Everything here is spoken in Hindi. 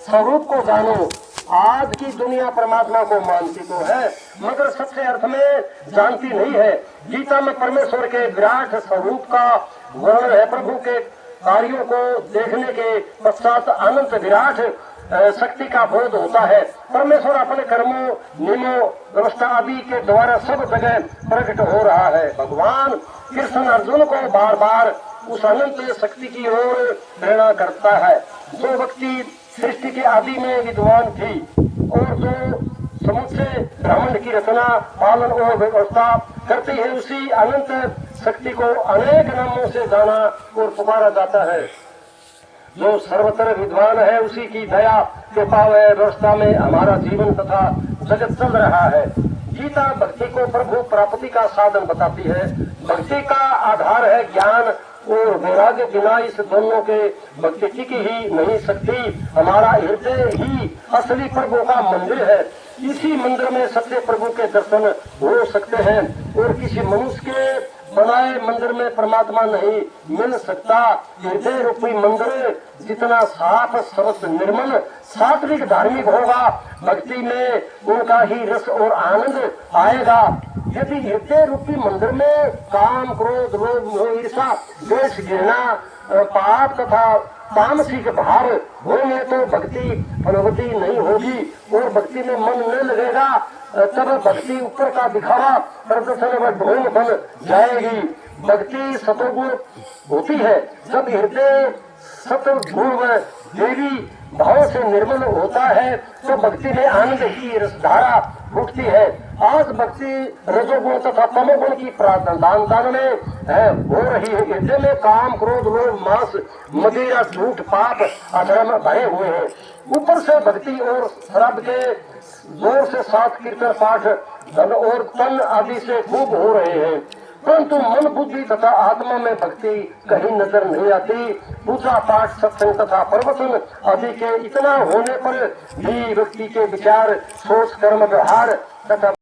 स्वरूप को जानो। आज की दुनिया परमात्मा को मानती तो है मगर सच्चे अर्थ में जानती नहीं है। गीता में परमेश्वर के विराट स्वरूप का वर्णन है। प्रभु के कार्यों को देखने के पश्चात अनंत विराट शक्ति का बोध होता है। परमेश्वर अपने कर्मों, नियमों, व्यवस्था आदि के द्वारा सब जगह प्रकट हो रहा है। भगवान कृष्ण अर्जुन को बार बार उस अनंत शक्ति की ओर प्रेरणा करता है। जो व्यक्ति सृष्टि के आदि में विद्वान थी और जो समुद्र ब्रह्मांड की रचना, पालन और व्यवस्था करती है, उसी अनंत शक्ति को अनेक नामों से जाना और पुकारा जाता है। जो सर्वत्र विद्वान है उसी की दया कृपा व व्यवस्था में हमारा जीवन तथा जगत चल रहा है। गीता भक्ति को प्रभु प्राप्ति का साधन बताती है। भक्ति का आधार है ज्ञान और वैराग्य। बिना इस दोनों के भक्ति टिक ही नहीं सकती। हमारा हृदय ही असली प्रभु का मंदिर है। इसी मंदिर में सच्चे प्रभु के दर्शन हो सकते हैं और किसी मनुष्य के बनाए मंदिर में परमात्मा नहीं मिल सकता। हृदय रूपी मंदिर जितना साफ, सरस, निर्मल, सात्विक, धार्मिक होगा, भक्ति में उनका ही रस और आनंद आएगा। यदि हृदय रूपी मंदिर में काम, क्रोध, लोभ, मोह, ईर्ष्या, द्वेष, घृणा, पाप तथा तामसिक भाव होंगे तो भक्ति फलवती नहीं होगी और भक्ति में मन न लगेगा। तब भक्ति ऊपर का दिखावा प्रदर्शन व ढोंग बन जाएगी। भक्ति सतोगुण होती है। जब हृदय सतगुण व देवी भाव से निर्मल होता है तो भक्ति में आनंद की रसधारा फूटती है। आज भक्ति रजोगुण तथा तमोगुण की प्राधान में हो रही है। हृदय में काम, क्रोध, लोभ, मांस, मदिरा, झूठ, पाप, अधर्म भरे हुए हैं। ऊपर से भक्ति और शराब के जोर से साथ कीर्तन पाठ, धन और तन आदि से खूब हो रहे हैं, परंतु मन, बुद्धि तथा आत्मा में भक्ति कहीं नजर नहीं आती। पूजा पाठ, सत्संग तथा प्रवचन आदि के इतना होने पर भी व्यक्ति के विचार, सोच, कर्म, व्यवहार तथा